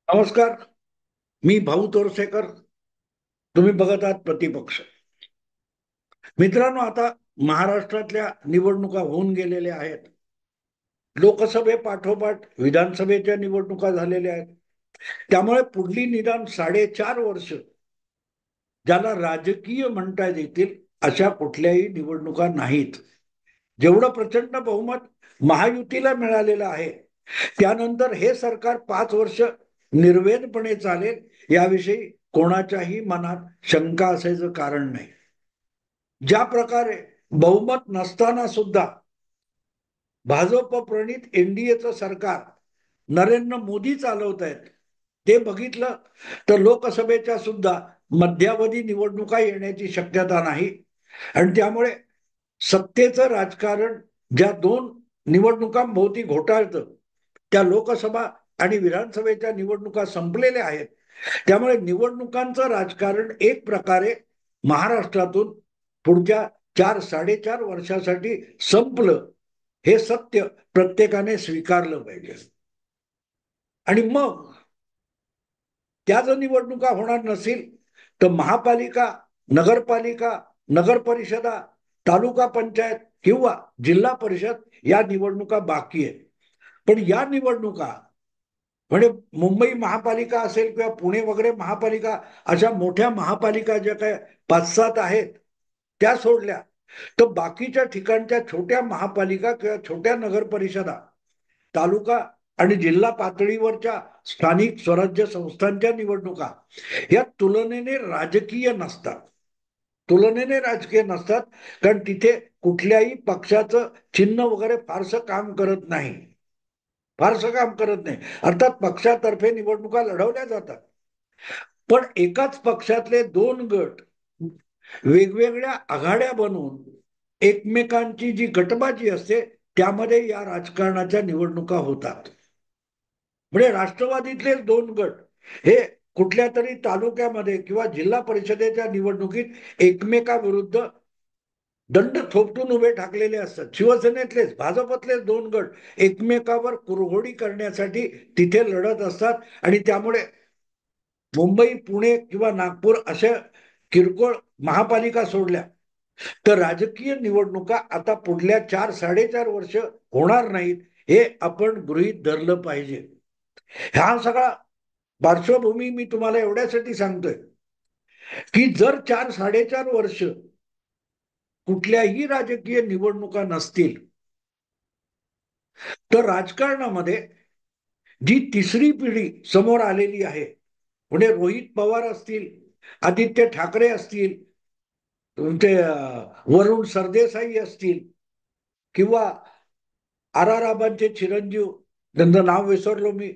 नमस्कार. मी भाऊ तोरसेकर. तुम्ही बघत आहात प्रतिपक्ष. मित्रांनो, आता महाराष्ट्रातल्या निवडणुका होऊन गेलेल्या आहेत. लोकसभे पाठोपाठ विधानसभेच्या निवडणुका झालेल्या आहेत. त्यामुळे पुढली निदान 4.5 वर्ष ज्याला राजकीय म्हणता येतील अशा कुठल्याही निवडणुका नाहीत. जेवढं प्रचंड बहुमत महायुतीला मिळालेलं आहे, त्यानंतर हे सरकार 5 वर्ष निर्वेदपणे चालेल याविषयी कोणाच्याही मनात शंका असायचं कारण नाही. ज्या प्रकारे बहुमत नसताना सुद्धा भाजप प्रणित एनडीएचं सरकार नरेंद्र मोदी चालवत आहेत, ते बघितलं तर लोकसभेच्या सुद्धा मध्यावधी निवडणुका येण्याची शक्यता नाही. आणि त्यामुळे सत्तेचं राजकारण ज्या दोन निवडणुकांभोवती घोटाळतं, त्या लोकसभा आणि विधानसभेच्या निवडणुका संपलेल्या आहेत. त्यामुळे निवडणुकांचं राजकारण एक प्रकारे महाराष्ट्रातून पुढच्या 4-4.5 वर्षासाठी संपलं, हे सत्य प्रत्येकाने स्वीकारलं पाहिजे. आणि मग त्या जर निवडणुका होणार नसेल तर महापालिका, नगरपालिका, नगर परिषदा, तालुका पंचायत किंवा जिल्हा परिषद या निवडणुका बाकी आहेत. पण या निवडणुका म्हणजे मुंबई महापालिका असेल किंवा पुणे वगैरे महापालिका, अशा मोठ्या महापालिका ज्या काय 5-7 आहेत त्या सोडल्या, तर बाकीच्या ठिकाणच्या छोट्या महापालिका किंवा छोट्या नगर परिषदा, तालुका आणि जिल्हा पातळीवरच्या स्थानिक स्वराज्य संस्थांच्या निवडणुका या तुलनेने राजकीय नसतात. कारण तिथे कुठल्याही पक्षाचं चिन्ह वगैरे फारसं काम करत नाही. अर्थात पक्षातर्फे निवडणुका लढवल्या जातात, पण एकाच पक्षातले दोन गट वेगवेगळ्या आघाड्या बनवून एकमेकांची जी गटबाजी असते त्यामध्ये या राजकारणाच्या निवडणुका होतात. म्हणजे राष्ट्रवादीतले दोन गट हे कुठल्या तरी तालुक्यामध्ये किंवा जिल्हा परिषदेच्या निवडणुकीत एकमेकाविरुद्ध दंड थोपटून उभे ठाकलेले असतात. शिवसेनेतलेच, भाजपतलेच दोन गट एकमेकावर कुरघोडी करण्यासाठी तिथे लढत असतात. आणि त्यामुळे मुंबई, पुणे किंवा नागपूर अशा किरकोळ महापालिका सोडल्या तर राजकीय निवडणुका आता पुढल्या 4-4.5 वर्ष होणार नाहीत, हे आपण गृहीत धरलं पाहिजे. हा सगळा पार्श्वभूमी मी तुम्हाला एवढ्यासाठी सांगतोय की जर 4-4.5 वर्ष कुठल्याही राजकीय निवडणुका नसतील तर राजकारणामध्ये जी तिसरी पिढी समोर आलेली आहे, म्हणजे रोहित पवार असतील, आदित्य ठाकरे असतील, तुमचे वरुण सरदेसाई असतील किंवा आबांचे चिरंजीव, त्यांचं नाव विसरलो मी,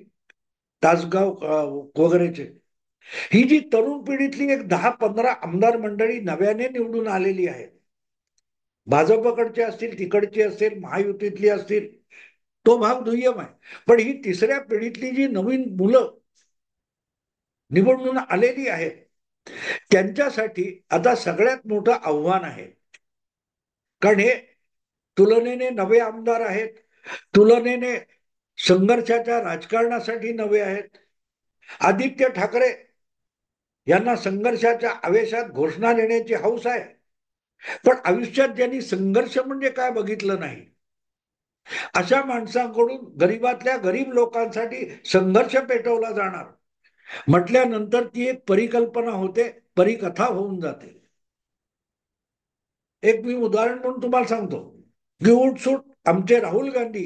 तासगाव वगैरेचे, ही जी तरुण पिढीतली एक 10-15 आमदार मंडळी नव्याने निवडून आलेली आहे, भाजपकडचे असतील, तिकडची असतील, महायुतीतली असतील, तो भाग दुय्यम आहे. पण ही तिसऱ्या पिढीतली जी नवीन मुलं निवडून आलेली आहेत त्यांच्यासाठी आता सगळ्यात मोठं आव्हान आहे. कारण हे तुलनेने नवे आमदार आहेत, तुलनेने संघर्षाच्या राजकारणासाठी नवे आहेत. आदित्य ठाकरे यांना संघर्षाच्या आवेशात घोषणा देण्याची हौस आहे, पण आयुष्यात ज्यांनी संघर्ष म्हणजे काय बघितलं नाही, अशा माणसांकडून गरीबातल्या गरीब लोकांसाठी संघर्ष पेटवला जाणार म्हटल्यानंतर ती एक परिकल्पना होते, परिकथा होऊन जाते. एक मी उदाहरण म्हणून तुम्हाला सांगतो की उठसूट आमचे राहुल गांधी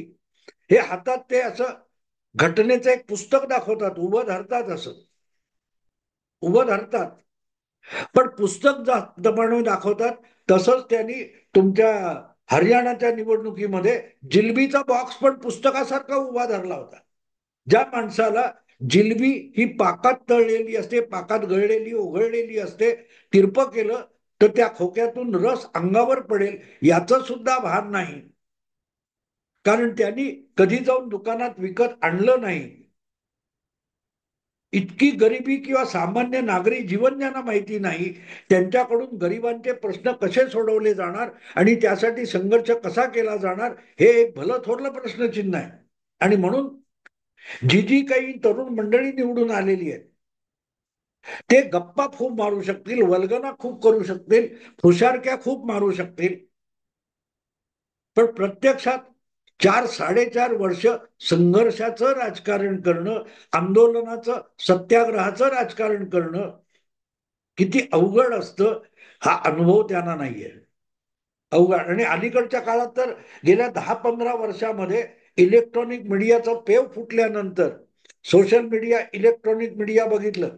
हे हातात ते असं घटनेचं एक पुस्तक दाखवतात, उभं धरतात, पण पुस्तक बनवून दाखवतात. तसंच त्यांनी तुमच्या हरियाणाच्या निवडणुकीमध्ये जिलबीचा बॉक्स पण पुस्तकासारखा उभा धरला होता. ज्या माणसाला जिलबी ही पाकात तळलेली असते, पाकात गळलेली ओघळलेली असते, तिरपं केलं तर त्या खोक्यातून रस अंगावर पडेल याचं सुद्धा भान नाही, कारण त्यांनी कधी जाऊन दुकानात विकत आणलं नाही. इतकी गरिबी किंवा सामान्य नागरी जीवन ज्यांना माहिती नाही, त्यांच्याकडून गरिबांचे प्रश्न कसे सोडवले जाणार आणि त्यासाठी संघर्ष कसा केला जाणार, हे एक भलं थोरलं प्रश्नचिन्ह आहे. आणि म्हणून जी काही तरुण मंडळी निवडून आलेली आहे ते गप्पा खूप मारू शकतील, वल्गना खूप करू शकतील, फुशारक्या खूप मारू शकतील, पण प्रत्यक्षात 4-4.5 वर्ष संघर्षाचं राजकारण करणं, आंदोलनाचं, सत्याग्रहाचं राजकारण करणं किती अवघड असतं हा अनुभव त्यांना नाहीये. अवघड. आणि अलीकडच्या काळात तर गेल्या 10-15 वर्षामध्ये इलेक्ट्रॉनिक मीडियाचं पेव फुटल्यानंतर सोशल मीडिया, इलेक्ट्रॉनिक मीडिया बघितलं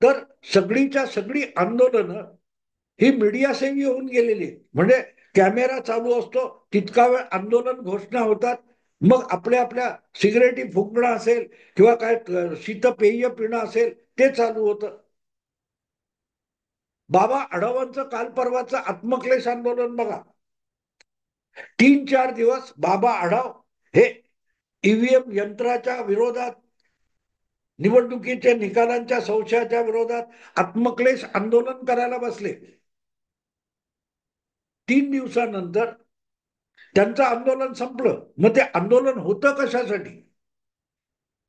तर सगळीच्या सगळी आंदोलनं ही मीडियासेवी होऊन गेलेली. म्हणजे कॅमेरा चालू असतो तितका वेळ आंदोलन घोषणा होतात, मग आपल्या आपल्या सिगरेटी फुंकणं असेल किंवा काय शीतपेय पिणं असेल ते चालू होतं. बाबा आढावांचं काल परवाचं आत्मक्लेश आंदोलन बघा. 3-4 दिवस बाबा आढाव हे ईव्हीएम यंत्राच्या विरोधात, निवडणुकीच्या निकालांच्या संशयाच्या विरोधात आत्मक्लेश आंदोलन करायला बसले. 3 दिवसानंतर त्यांचं आंदोलन संपलं. मग ते आंदोलन होतं कशासाठी?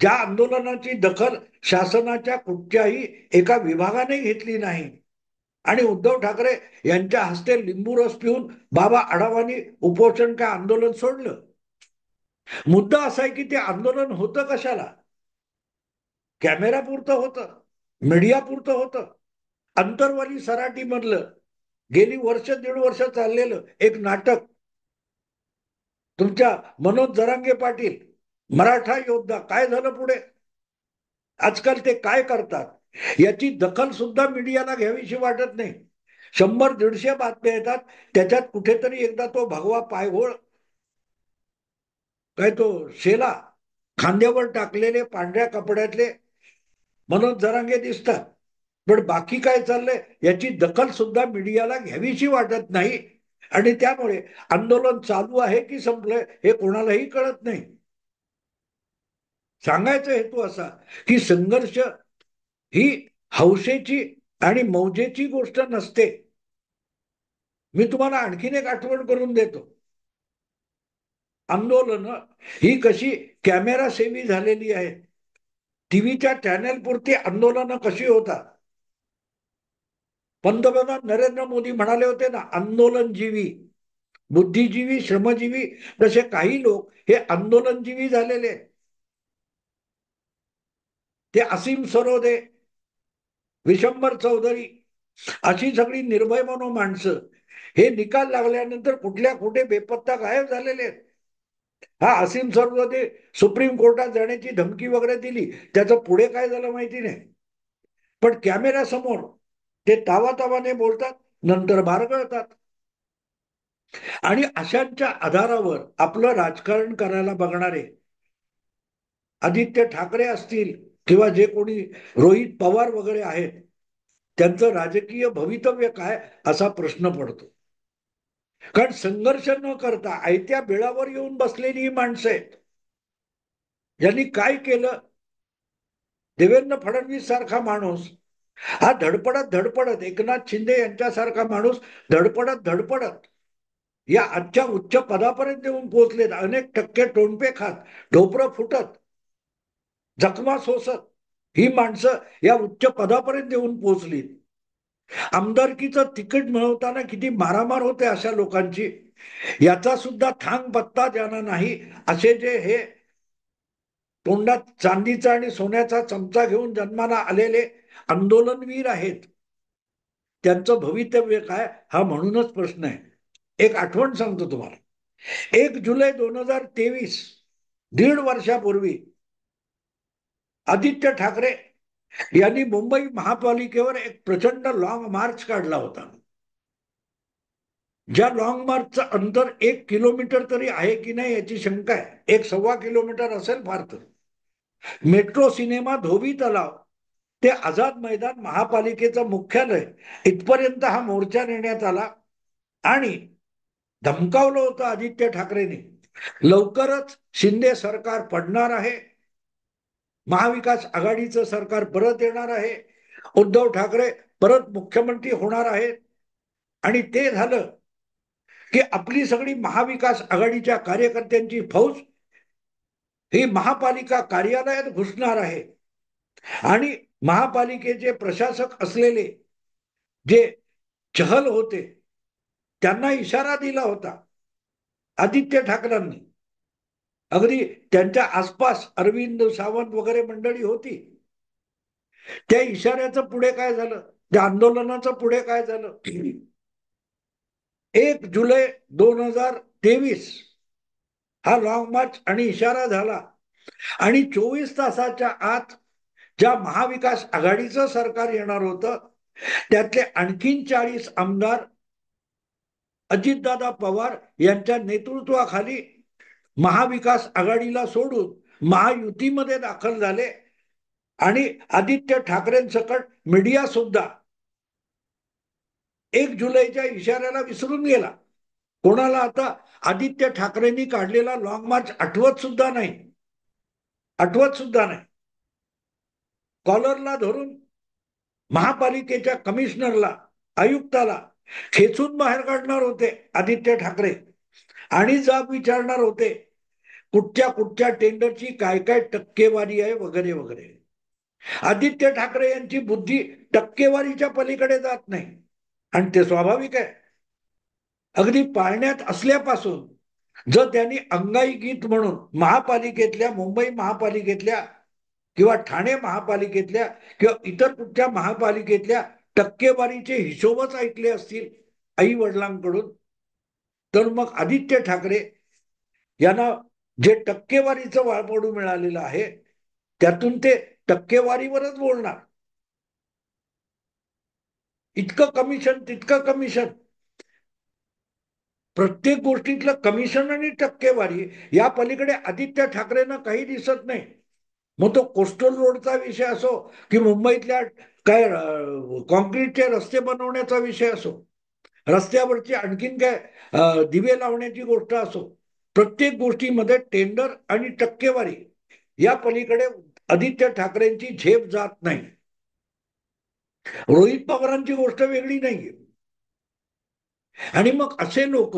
ज्या आंदोलनाची दखल शासनाच्या कुठच्याही एका विभागाने घेतली नाही आणि उद्धव ठाकरे यांच्या हस्ते लिंबू रस पिऊन बाबा आढावांनी उपोषण काय आंदोलन सोडलं. मुद्दा असा आहे की ते आंदोलन होतं कशाला? कॅमेरा पुरतं होतं, मीडिया पुरतं होतं. अंतरवाली सराटी मधलं गेली वर्ष 1.5 वर्ष चाललेलं एक नाटक, तुमच्या मनोज जरांगे पाटील मराठा योद्धा, काय झालं पुढे? आजकाल ते काय करतात याची दखल सुद्धा मीडियाला घ्यावीशी वाटत नाही. 100-150 बातम्या येतात, त्याच्यात कुठेतरी एकदा तो भगवा पायघोळ, काय तो शेला खांद्यावर टाकलेले पांढऱ्या कपड्यातले मनोज जरांगे दिसतात, पण बाकी काय चाललंय याची दखल सुद्धा मीडियाला घ्यावीशी वाटत नाही. आणि त्यामुळे आंदोलन चालू आहे की संपलंय हे कोणालाही कळत नाही. सांगायचा हेतू असा की संघर्ष ही हौसेची आणि मौजेची गोष्ट नसते. मी तुम्हाला आणखीन एक आठवण करून देतो. आंदोलन ही कशी कॅमेरा सेवी झालेली आहे. टीव्हीच्या चॅनल पुरती आंदोलनं कशी होतात. पंतप्रधान नरेंद्र मोदी म्हणाले होते ना, आंदोलनजीवी, बुद्धिजीवी, श्रमजीवी, तसे काही लोक हे आंदोलनजीवी झालेले. ते असीम सरोदे, विशंबर चौधरी अशी सगळी निर्भय म्हणून माणसं हे निकाल लागल्यानंतर कुठल्या कुठे बेपत्ता गायब झालेले आहेत. हा असीम सरोदे सुप्रीम कोर्टात जाण्याची धमकी वगैरे दिली, त्याचं पुढे काय झालं माहिती नाही. पण कॅमेरा समोर ते तावातावाने बोलतात, नंतर बारगळतात. आणि अशांच्या आधारावर आपलं राजकारण करायला बघणारे आदित्य ठाकरे असतील किंवा जे कोणी रोहित पवार वगैरे आहेत, त्यांचं राजकीय भवितव्य काय असा प्रश्न पडतो. कारण संघर्ष न करता आयत्या बिळावर येऊन बसलेली ही माणसं आहेत. यांनी काय केलं? देवेंद्र फडणवीस सारखा माणूस हा धडपडत धडपडत, एकनाथ शिंदे यांच्यासारखा माणूस धडपडत धडपडत या आजच्या उच्च पदापर्यंत येऊन पोहोचलेत. अनेक टक्के टोणपे खात, ढोपरं फुटत, जखमा सोसत ही माणसं या उच्च पदापर्यंत येऊन पोहोचली. आमदारकीचं तिकीट मिळवताना किती मारामार होते अशा लोकांची, याचा सुद्धा थांग पत्ता ज्यांना नाही, असे जे हे तोंडात चांदीचा आणि सोन्याचा चमचा घेऊन जन्माला आलेले आंदोलनवीर आहेत, त्यांचं भवितव्य काय हा म्हणूनच प्रश्न आहे. एक आठवण सांगतो तुम्हाला. 1 जुलै 2023, 1.5 वर्षापूर्वी आदित्य ठाकरे यांनी मुंबई महापालिकेवर एक प्रचंड लॉंग मार्च काढला होता. ज्या लॉंग मार्चचं अंतर 1 किलोमीटर तरी आहे की नाही याची शंका आहे. 1-1.25 किलोमीटर असेल फार तर. मेट्रो सिनेमा, धोबी तलाव ते आझाद मैदान, महापालिकेचं मुख्यालय इथपर्यंत हा मोर्चा नेण्यात आला आणि धमकावलं होतं आदित्य ठाकरेंनी, लवकरच शिंदे सरकार पडणार आहे, महाविकास आघाडीचं सरकार परत येणार आहे, उद्धव ठाकरे परत मुख्यमंत्री होणार आहेत. आणि ते झालं की आपली सगळी महाविकास आघाडीच्या कार्यकर्त्यांची फौज ही महापालिका कार्यालयात घुसणार आहे आणि महापालिकेचे प्रशासक असलेले जे चहल होते त्यांना इशारा दिला होता आदित्य ठाकरेंनी. अगदी त्यांच्या आसपास अरविंद सावंत वगैरे मंडळी होती. त्या इशाऱ्याचं पुढे काय झालं, त्या आंदोलनाचं पुढे काय झालं? 1 जुलै 2023 हा लॉंग मार्च आणि इशारा झाला आणि 24 तासाच्या आत ज्या महाविकास आघाडीचं सरकार येणार होतं त्यातले आणखीन 40 आमदार अजितदादा पवार यांच्या नेतृत्वाखाली महाविकास आघाडीला सोडून महायुतीमध्ये दाखल झाले आणि आदित्य ठाकरेंसकट मीडिया सुद्धा 1 जुलैच्या इशाऱ्याला विसरून गेला. कोणाला आता आदित्य ठाकरेंनी काढलेला लॉंग मार्च आठवत सुद्धा नाही. कॉलरला धरून महापालिकेच्या कमिशनरला, आयुक्ताला खेचून बाहेर काढणार होते आदित्य ठाकरे आणि जाब विचारणार होते कुठच्या कुठच्या टेंडरची काय काय टक्केवारी आहे वगैरे वगैरे. आदित्य ठाकरे यांची बुद्धी टक्केवारीच्या पलीकडे जात नाही आणि ते स्वाभाविक आहे. अगदी पाळण्यात असल्यापासून जर त्यांनी अंगाई गीत म्हणून महापालिकेतल्या, मुंबई महापालिकेतल्या किंवा ठाणे महापालिकेतल्या किंवा इतर कुठच्या महापालिकेतल्या टक्केवारीचे हिशोबच ऐकले असतील आई वडिलांकडून, तर मग आदित्य ठाकरे यांना जे टक्केवारीचं वाळपडू मिळालेलं आहे त्यातून ते टक्केवारीवरच बोलणार. इतकं कमिशन, तितकं कमिशन, प्रत्येक गोष्टीतलं कमिशन आणि टक्केवारी, या पलीकडे आदित्य ठाकरेंना काही दिसत नाही. मग तो कोस्टल रोडचा विषय असो की मुंबईतल्या काय कॉन्क्रीटचे रस्ते बनवण्याचा विषय असो, रस्त्यावरची आणखीन काय दिवे लावण्याची गोष्ट असो, प्रत्येक गोष्टीमध्ये टेंडर आणि टक्केवारी या पलीकडे आदित्य ठाकरेंची झेप जात नाही. रोहित पवारांची गोष्ट वेगळी नाहीये. आणि मग असे लोक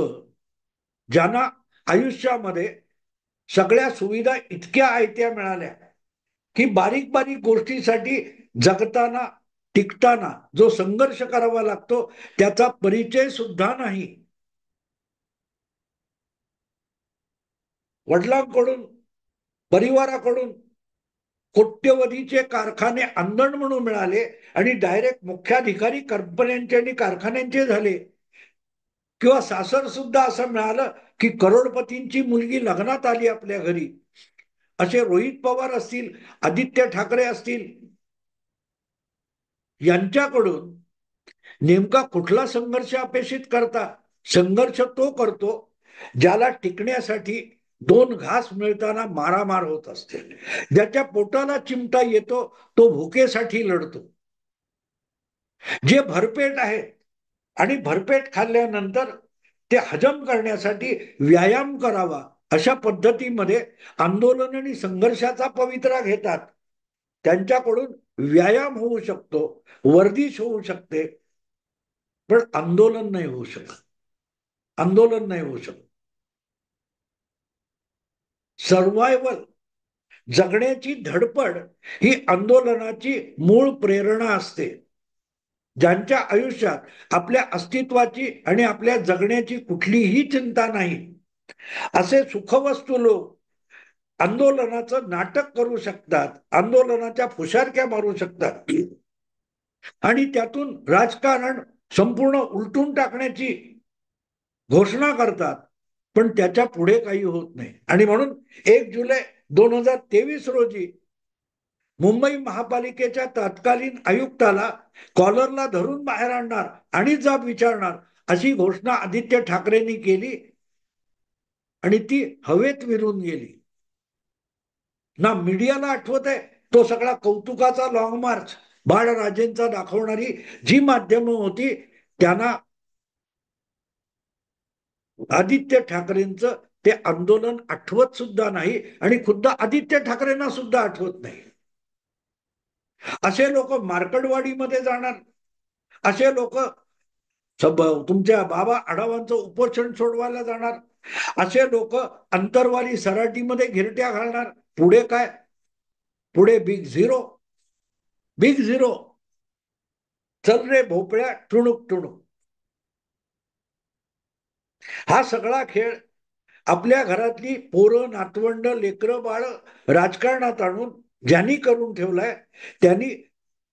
ज्यांना आयुष्यामध्ये सगळ्या सुविधा इतक्या आयत्या मिळाल्या की बारीक बारीक गोष्टीसाठी जगताना, टिकताना जो संघर्ष करावा लागतो त्याचा परिचय सुद्धा नाही. वडिलांकडून, परिवाराकडून कोट्यवधीचे कारखाने अंधण म्हणून मिळाले आणि डायरेक्ट मुख्याधिकारी कंपन्यांचे आणि कारखान्यांचे झाले. किंवा सासर सुद्धा असं मिळालं की करोडपतींची मुलगी लग्नात आली आपल्या घरी. असे रोहित पवार असतील, आदित्य ठाकरे असतील, यांच्याकडून नेमका कुठला संघर्ष अपेक्षित करता? संघर्ष तो करतो ज्याला टिकण्यासाठी 2 घास मिळताना मारामार होत असते. ज्याच्या पोटाला चिमटा येतो तो भुकेसाठी लढतो. जे भरपेट आहे आणि भरपेट खाल्ल्यानंतर ते हजम करण्यासाठी व्यायाम करावा अशा पद्धतीमध्ये आंदोलन आणि संघर्षाचा पवित्रा घेतात. त्यांच्याकडून व्यायाम होऊ शकतो, वर्जिश होऊ शकते, पण आंदोलन नाही होऊ शकत. आंदोलन नाही होऊ शकत. सर्वायवल, जगण्याची धडपड ही आंदोलनाची मूळ प्रेरणा असते. ज्यांच्या आयुष्यात आपल्या अस्तित्वाची आणि आपल्या जगण्याची कुठलीही चिंता नाही असे सुखवस्तू लोक आंदोलनाचं नाटक करू शकतात, आंदोलनाच्या फुशारक्या मारू शकतात आणि त्यातून राजकारण संपूर्ण उलटून टाकण्याची घोषणा करतात, पण त्याच्या पुढे काही होत नाही. आणि म्हणून 1 जुलै 2023 रोजी मुंबई महापालिकेच्या तत्कालीन आयुक्ताला कॉलरला धरून बाहेर आणणार आणि जाब विचारणार अशी घोषणा आदित्य ठाकरेंनी केली आणि ती हवेत विरून गेली. ना मीडियाला आठवत आहे तो सगळा कौतुकाचा लॉंग मार्च बाळराजेंचा दाखवणारी जी माध्यमं होती त्यांना आदित्य ठाकरेंचं ते आंदोलन आठवत सुद्धा नाही आणि खुद्द आदित्य ठाकरेंना सुद्धा आठवत नाही. असे लोक मार्कडवाडीमध्ये जाणार, असे लोक तुमच्या बाबा आढावांचं उपोषण सोडवायला जाणार, असे लोक अंतरवाली सराटीमध्ये घिरट्या घालणार. पुढे काय? पुढे बिग झिरो. Big zero. चल रे भोपळ्या, टुणूक टुणूक. हा सगळा खेळ आपल्या घरातली पोरं, नातवंड, लेकरं बाळ राजकारणात आणून ज्यांनी करून ठेवलाय, त्यांनी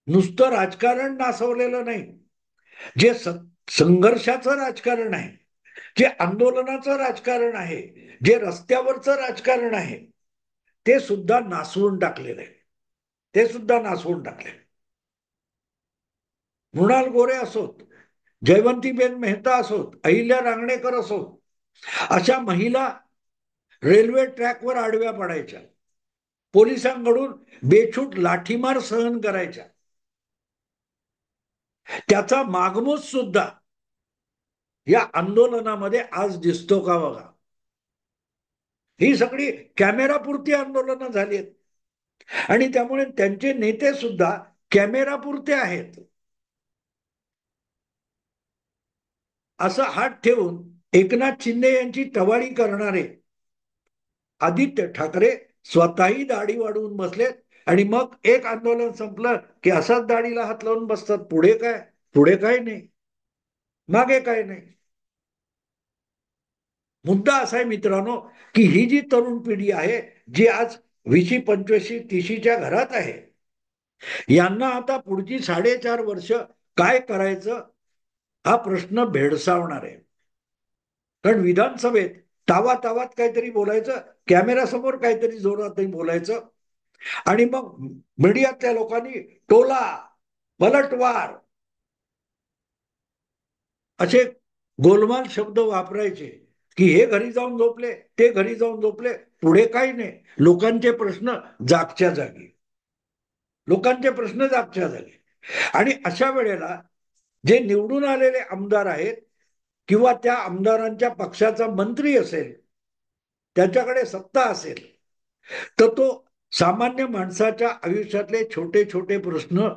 नुसतं राजकारण नासवलेलं नाही, जे संघर्षाचं राजकारण आहे, जे आंदोलनाचं राजकारण आहे, जे रस्त्यावरचं राजकारण आहे, ते सुद्धा नासवून टाकलेलं आहे. ते सुद्धा नासवून टाकले. मृणाल गोरे असोत, जयवंतीबेन मेहता असोत, अहिल्या रांगणेकर असोत, अशा महिला रेल्वे ट्रॅकवर आडव्या पडायच्या, पोलिसांकडून बेछूट लाठीमार सहन करायच्या. त्याचा मागमूस सुद्धा या आंदोलनामध्ये आज दिसतो का बघा. ही सगळी कॅमेरापुरती आंदोलनं झाली आहेत आणि त्यामुळे त्यांचे नेते सुद्धा कॅमेरापुरते आहेत असं हात ठेवून एकनाथ शिंदे यांची टवाळी करणारे आदित्य ठाकरे स्वतःही दाढी वाढवून बसलेत आणि मग एक आंदोलन संपलं की असाच दाढीला हात लावून बसतात. पुढे काय? पुढे काय नाही, मागे काय नाही. मुद्दा असा आहे मित्रांनो, की ही जी तरुण पिढी आहे, जी आज 20, 25, 30च्या घरात आहे, यांना आता पुढची 4.5 वर्ष काय करायचं हा प्रश्न भेडसावणार आहे. कारण विधानसभेत तावातावात काहीतरी बोलायचं, कॅमेरासमोर काहीतरी जोरातही बोलायचं आणि मग मीडियातल्या लोकांनी टोला, पलटवार असे गोलमाल शब्द वापरायचे की हे घरी जाऊन झोपले, ते घरी जाऊन झोपले. पुढे काही नाही. लोकांचे प्रश्न जागच्या जागी. लोकांचे प्रश्न जागच्या जागी. आणि अशा वेळेला जे निवडून आलेले आमदार आहेत किंवा त्या आमदारांच्या पक्षाचा मंत्री असेल, त्याच्याकडे सत्ता असेल, तर तो सामान्य माणसाच्या आयुष्यातले छोटे छोटे प्रश्न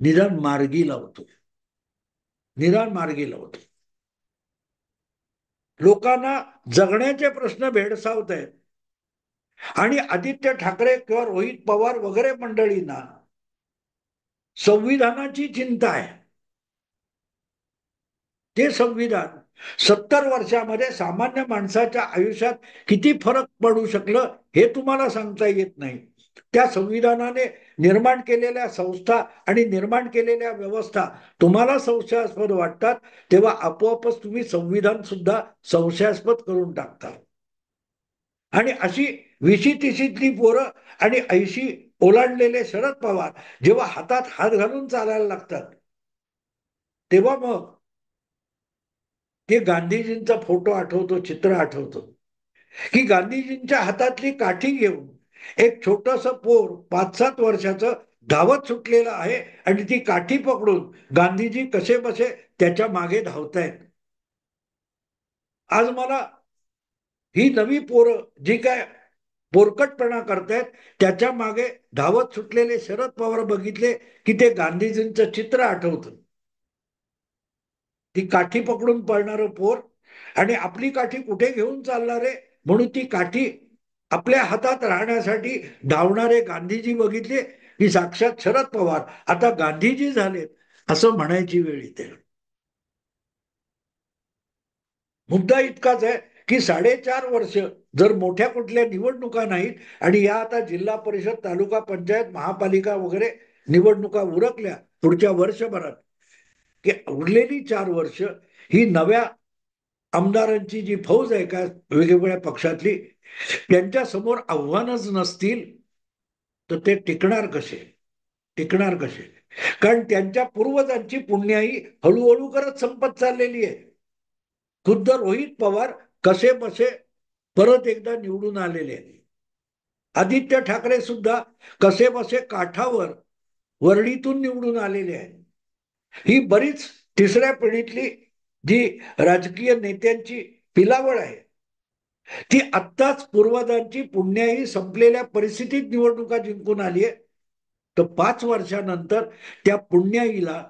निदान मार्गी लावतो. निदान मार्गी लावतो. लोकांना जगण्याचे प्रश्न भेडसावत आहेत आणि आदित्य ठाकरे किंवा रोहित पवार वगैरे मंडळींना संविधानाची चिंता आहे. ते संविधान 70 वर्षामध्ये सामान्य माणसाच्या आयुष्यात किती फरक पडू शकलं हे तुम्हाला सांगता येत नाही. त्या संविधानाने निर्माण केलेल्या संस्था आणि निर्माण केलेल्या व्यवस्था तुम्हाला संशयास्पद वाटतात, तेव्हा आपोआपच तुम्ही संविधान सुद्धा संशयास्पद करून टाकता. आणि अशी 20-30तली पोरं आणि 80 ओलांडलेले शरद पवार जेव्हा हातात हात घालून चालायला लागतात, तेव्हा मग ते गांधीजींचा फोटो आठवतो, चित्र आठवतो की गांधीजींच्या हातातली काठी घेऊन एक छोटस पोर 5-7 वर्षाचं धावत सुटलेलं आहे आणि ती काठी पकडून गांधीजी कसे बसे त्याच्या मागे धावतायत. आज मला ही नवी पोरं जी काय पोरकटपणा करतायत त्याच्या मागे धावत सुटलेले शरद पवार बघितले की ते गांधीजींचं चित्र आठवतं. ती काठी पकडून पळणारं पोर आणि आपली काठी कुठे घेऊन चालणारे म्हणून ती काठी आपल्या हातात राहण्यासाठी धावणारे गांधीजी बघितले की साक्षात शरद पवार आता गांधीजी झालेत असं म्हणायची वेळ येते. मुद्दा इतकाच आहे की 4.5 वर्ष जर मोठ्या कुठल्या निवडणुका नाहीत आणि या आता जिल्हा परिषद, तालुका पंचायत, महापालिका वगैरे निवडणुका उरकल्या पुढच्या वर्षभरात, की उरलेली 4 वर्ष ही नव्या आमदारांची जी फौज आहे का वेगवेगळ्या पक्षातली, त्यांच्या समोर आव्हानच नसतील तर ते टिकणार कसे? टिकणार कसे? कारण त्यांच्या पूर्वजांची पुण्याई हळूहळू करत संपत चाललेली आहे. खुद्द रोहित पवार कसे बसे परत एकदा निवडून आलेले आहेत. आदित्य ठाकरे सुद्धा कसे बसे काठावर वरळीतून निवडून आलेले आहेत. ही बरीच तिसऱ्या पिढीतली जी राजकीय नेत्यांची पिलावळ आहे, ती आत्ताच पूर्वजांची पुण्याई संपलेल्या परिस्थितीत निवडणुका जिंकून आली आहे. तर 5 वर्षानंतर त्या पुण्याईला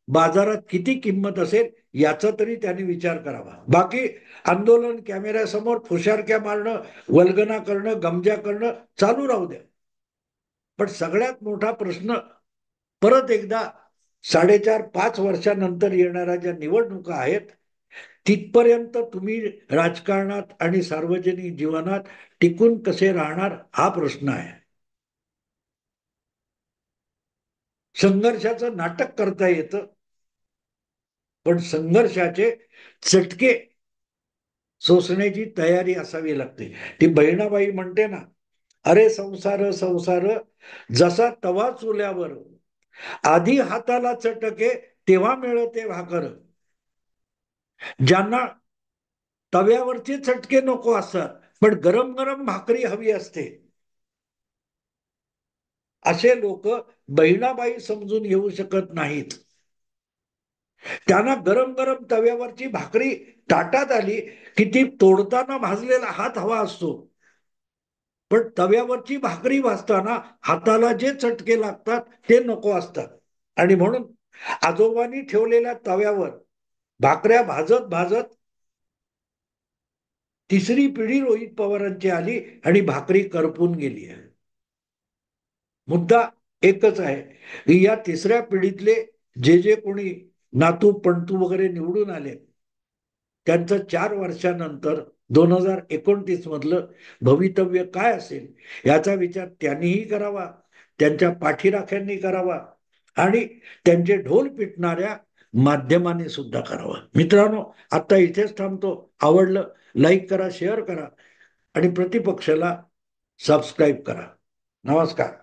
बाजारात किती किंमत असेल याचा तरी त्यांनी विचार करावा. बाकी आंदोलन, कॅमेऱ्यासमोर फुशारक्या मारणं, वल्गना करणं, गमजा करणं चालू राहू द्या. पण सगळ्यात मोठा प्रश्न परत एकदा 4.5-5 वर्षानंतर येणाऱ्या ज्या निवडणुका आहेत तिथपर्यंत तुम्ही राजकारणात आणि सार्वजनिक जीवनात टिकून कसे राहणार हा प्रश्न आहे. संघर्षाचं नाटक करता येतं, पण संघर्षाचे चटके सोसण्याची तयारी असावी लागते. ती बहिणाबाई म्हणते ना, अरे संसार संसार जसा तवा चुल्यावर, आधी हाताला चटके तेव्हा मिळते भाकर. ज्यांना तव्यावरचे चटके नको असतात पण गरम गरम भाकरी हवी असते, असे लोक बहिणाबाई समजून घेऊ शकत नाहीत. त्यांना गरम गरम तव्यावरची भाकरी ताटात आली की ती तोडताना भाजलेला हात हवा असतो, पण तव्यावरची भाकरी भाजताना हाताला जे चटके लागतात ते नको असतात. आणि म्हणून आजोबांनी ठेवलेल्या तव्यावर भाकऱ्या भाजत भाजत तिसरी पिढी रोहित पवारांची आली आणि भाकरी करपून गेली आहे. मुद्दा एकच आहे की या तिसऱ्या पिढीतले जे जे कोणी नातू पणतू वगैरे निवडून आले त्यांचं 4 वर्षानंतर 2029 मधलं भवितव्य काय असेल याचा विचार त्यांनीही करावा, त्यांच्या पाठीराख्यांनी करावा आणि त्यांचे ढोल पिटणाऱ्या माध्यमांनी सुद्धा करावा. मित्रांनो, आता इथेच थांबतो. आवडलं लाईक करा, शेअर करा आणि प्रतिपक्षाला सबस्क्राईब करा. नमस्कार.